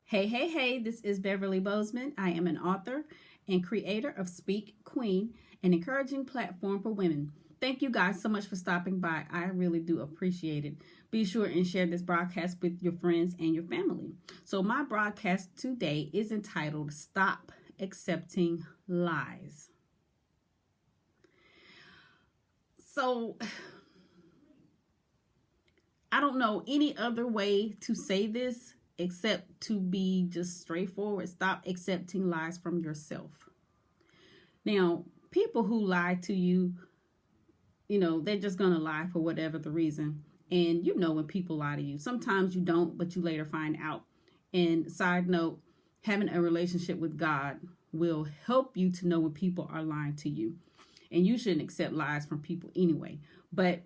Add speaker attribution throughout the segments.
Speaker 1: Hey, this is Beverly Bozeman. I am an author and creator of Speak Queen, an encouraging platform for women. Thank you guys so much for stopping by. I really do appreciate it. Be sure and share this broadcast with your friends and your family. So my broadcast today is entitled Stop Accepting Lies. So I don't know any other way to say this except to be just straightforward. Stop accepting lies from yourself. Now, people who lie to you, they're just going to lie for whatever the reason. And when people lie to you, sometimes you don't, but you later find out. And side note, having a relationship with God will help you to know when people are lying to you. And you shouldn't accept lies from people anyway. But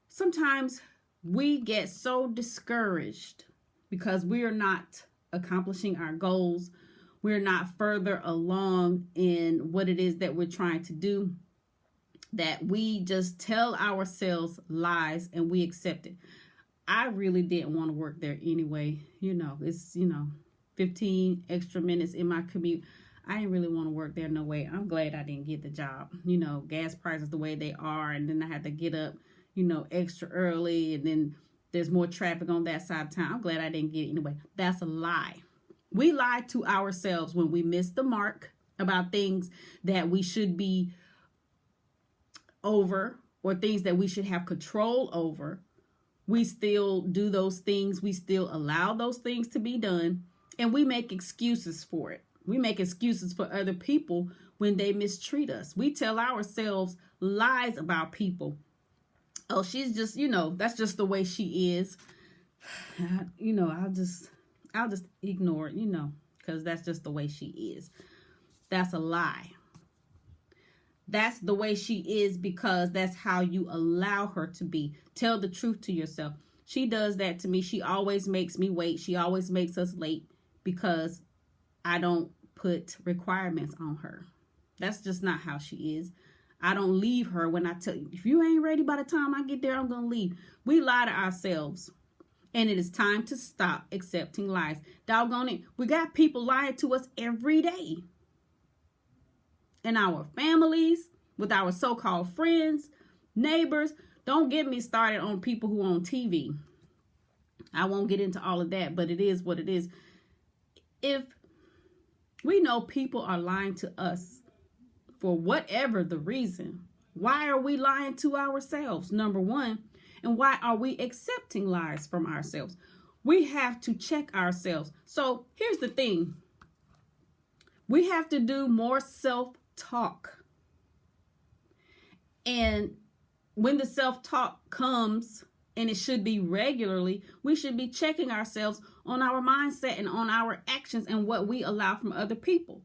Speaker 1: sometimes we get so discouraged because we are not accomplishing our goals. We're not further along in what it is that we're trying to do, that we just tell ourselves lies and we accept it. I really didn't want to work there anyway. It's 15 extra minutes in my commute. I didn't really want to work there, no way. I'm glad I didn't get the job. Gas prices the way they are, and then I had to get up, extra early, and then there's more traffic on that side of town. I'm glad I didn't get it anyway. That's a lie. We lie to ourselves when we miss the mark about things that we should be over or things that we should have control over. We still do those things. We still allow those things to be done, and we make excuses for it. We make excuses for other people when they mistreat us. We tell ourselves lies about people. Oh, she's just, that's just the way she is. I'll just ignore it, because that's just the way she is. That's a lie. That's the way she is because that's how you allow her to be. Tell the truth to yourself. She does that to me. She always makes me wait. She always makes us late because I don't put requirements on her. That's just not how she is. I don't leave her when I tell you, if you ain't ready by the time I get there, I'm going to leave. We lie to ourselves. And it is time to stop accepting lies. Doggone it. We got people lying to us every day. In our families, with our so-called friends, neighbors. Don't get me started on people who are on TV. I won't get into all of that, but it is what it is. If we know people are lying to us for whatever the reason, why are we lying to ourselves? Number one, and why are we accepting lies from ourselves? We have to check ourselves. So here's the thing. We have to do more self-talk. And when the self-talk comes, and it should be regularly, we should be checking ourselves on our mindset and on our actions and what we allow from other people.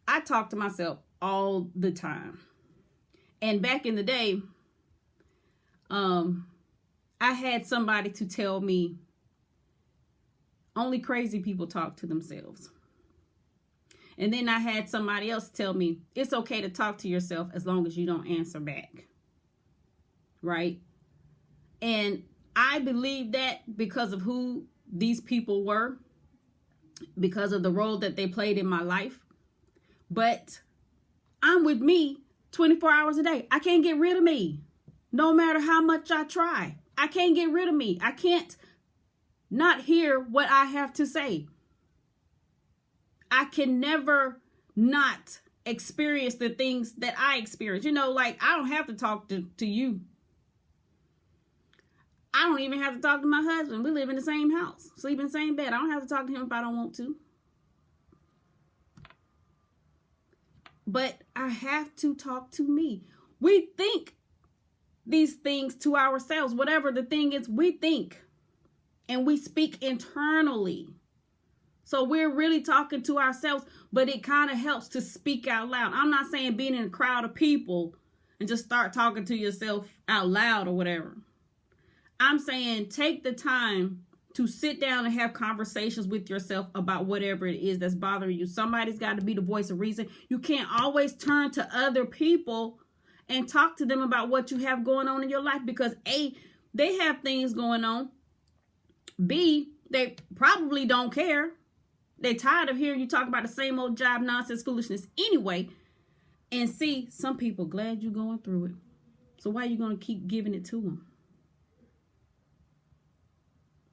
Speaker 1: I talk to myself all the time. And back in the day, I had somebody to tell me only crazy people talk to themselves. And then I had somebody else tell me it's okay to talk to yourself as long as you don't answer back. Right? And I believe that because of who these people were, because of the role that they played in my life. But I'm with me 24 hours a day. I can't get rid of me. No matter how much I try, I can't get rid of me. I can't not hear what I have to say. I can never not experience the things that I experience. I don't have to talk to you. I don't even have to talk to my husband. We live in the same house, sleep in the same bed. I don't have to talk to him if I don't want to. But I have to talk to me. We think these things to ourselves. Whatever the thing is, we think. And we speak internally. So we're really talking to ourselves, but it kind of helps to speak out loud. I'm not saying being in a crowd of people and just start talking to yourself out loud or whatever. I'm saying take the time to sit down and have conversations with yourself about whatever it is that's bothering you. Somebody's got to be the voice of reason. You can't always turn to other people and talk to them about what you have going on in your life because A, they have things going on. B, they probably don't care. They tired of hearing you talk about the same old job nonsense foolishness anyway. And see, some people glad you're going through it. So why are you going to keep giving it to them?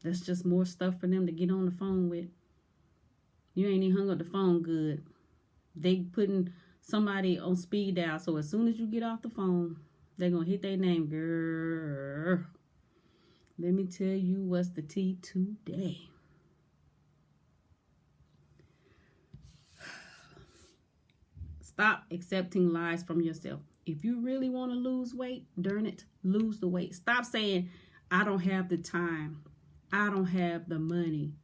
Speaker 1: That's just more stuff for them to get on the phone with. You ain't even hung up the phone good. They putting somebody on speed dial. So as soon as you get off the phone, they're going to hit their name. Girl, let me tell you what's the tea today. Stop accepting lies from yourself. If you really want to lose weight, darn it, lose the weight. Stop saying, I don't have the time. I don't have the money.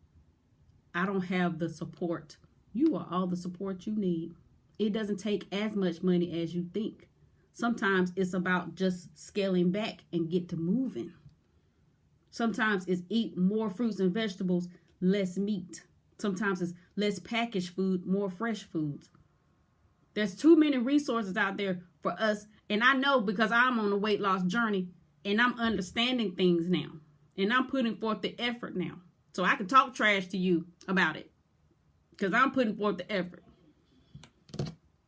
Speaker 1: I don't have the support. You are all the support you need. It doesn't take as much money as you think. Sometimes it's about just scaling back and get to moving. Sometimes it's eat more fruits and vegetables, less meat. Sometimes it's less packaged food, more fresh foods. There's too many resources out there for us. And I know because I'm on a weight loss journey and I'm understanding things now. And I'm putting forth the effort now. So I can talk trash to you about it. Because I'm putting forth the effort.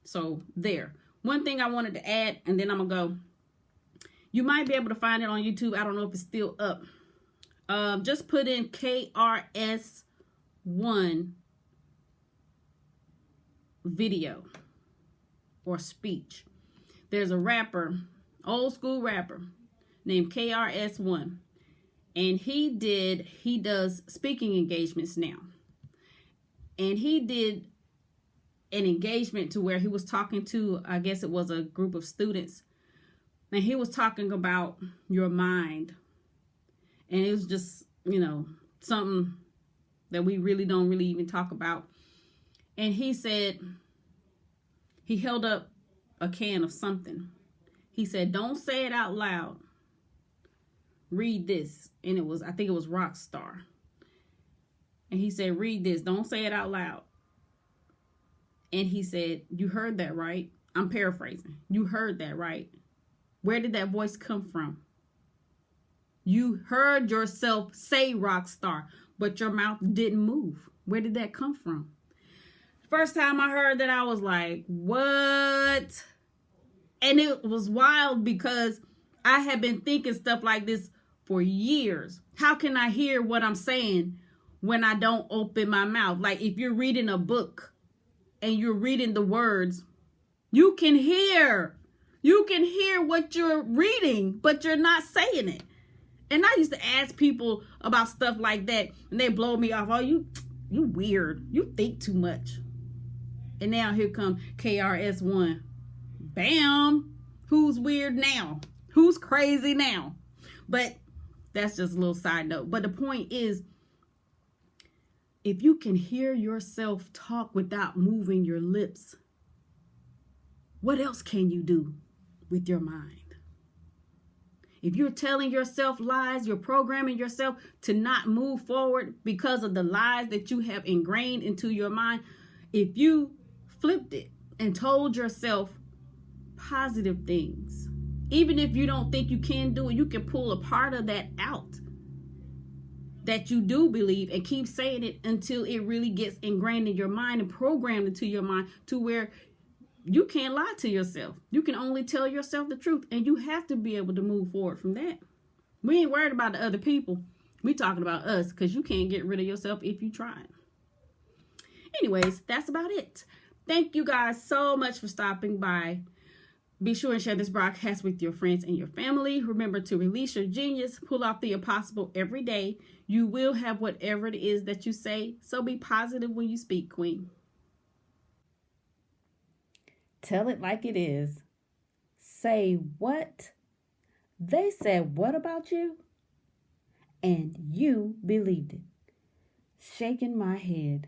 Speaker 1: So there. One thing I wanted to add, and then I'm going to go. You might be able to find it on YouTube. I don't know if it's still up. Just put in KRS-One video or speech. There's a rapper, old school rapper, named KRS-One. And he does speaking engagements now. And he did an engagement to where he was talking to, I guess it was a group of students. And he was talking about your mind. And it was just, something that we really don't really even talk about. And he said, he held up a can of something. He said, don't say it out loud. Read this. And I think it was Rockstar. And he said, read this. Don't say it out loud. And he said, you heard that, right? I'm paraphrasing. You heard that, right? Where did that voice come from? You heard yourself say Rockstar, but your mouth didn't move. Where did that come from? First time I heard that, I was like, what? And it was wild because I had been thinking stuff like this for years. How can I hear what I'm saying when I don't open my mouth? Like if you're reading a book and you're reading the words, you can hear what you're reading, but you're not saying it. And I used to ask people about stuff like that and they blow me off. Oh, you weird. You think too much. And now here comes KRS-One. Bam. Who's weird now? Who's crazy now? But that's just a little side note. But the point is, if you can hear yourself talk without moving your lips, what else can you do with your mind? If you're telling yourself lies, you're programming yourself to not move forward because of the lies that you have ingrained into your mind. If you flipped it and told yourself positive things, even if you don't think you can do it, you can pull a part of that out that you do believe and keep saying it until it really gets ingrained in your mind and programmed into your mind to where you can't lie to yourself. You can only tell yourself the truth, and you have to be able to move forward from that. We ain't worried about the other people. We talking about us because you can't get rid of yourself if you try. Anyways, that's about it. Thank you guys so much for stopping by. Be sure and share this broadcast with your friends and your family. Remember to release your genius, pull off the impossible every day. You will have whatever it is that you say, so be positive when you speak, Queen.
Speaker 2: Tell it like it is. Say what? They said what about you? And you believed it. Shaking my head.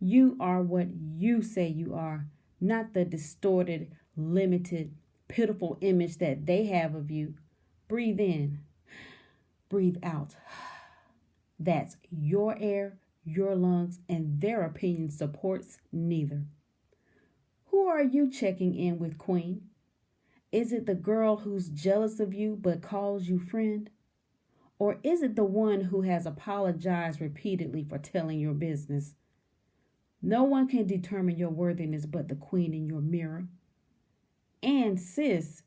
Speaker 2: You are what you say you are, not the distorted, limited, pitiful image that they have of you. Breathe in. Breathe out. That's your air, your lungs, and their opinion supports neither. Who are you checking in with, Queen? Is it the girl who's jealous of you but calls you friend? Or is it the one who has apologized repeatedly for telling your business? No one can determine your worthiness but the queen in your mirror. And sis,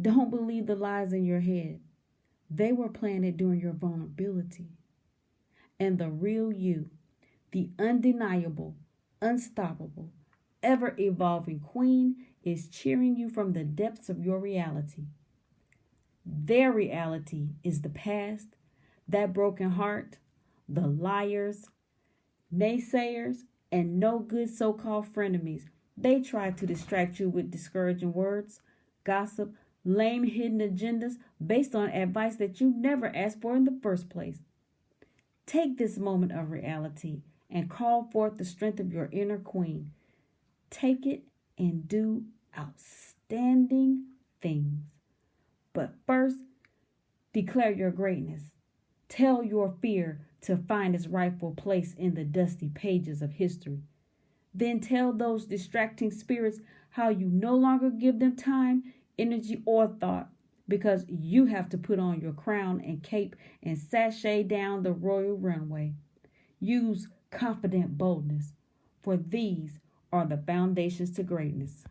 Speaker 2: don't believe the lies in your head. They were planted during your vulnerability. And the real you, the undeniable, unstoppable, ever evolving queen, is cheering you from the depths of your reality. Their reality is the past, that broken heart, the liars, naysayers, and no good so called frenemies. They try to distract you with discouraging words, gossip, lame hidden agendas based on advice that you never asked for in the first place. Take this moment of reality and call forth the strength of your inner queen. Take it and do outstanding things. But first, declare your greatness. Tell your fear to find its rightful place in the dusty pages of history. Then tell those distracting spirits how you no longer give them time, energy, or thought, because you have to put on your crown and cape and sashay down the royal runway. Use confident boldness, for these are the foundations to greatness.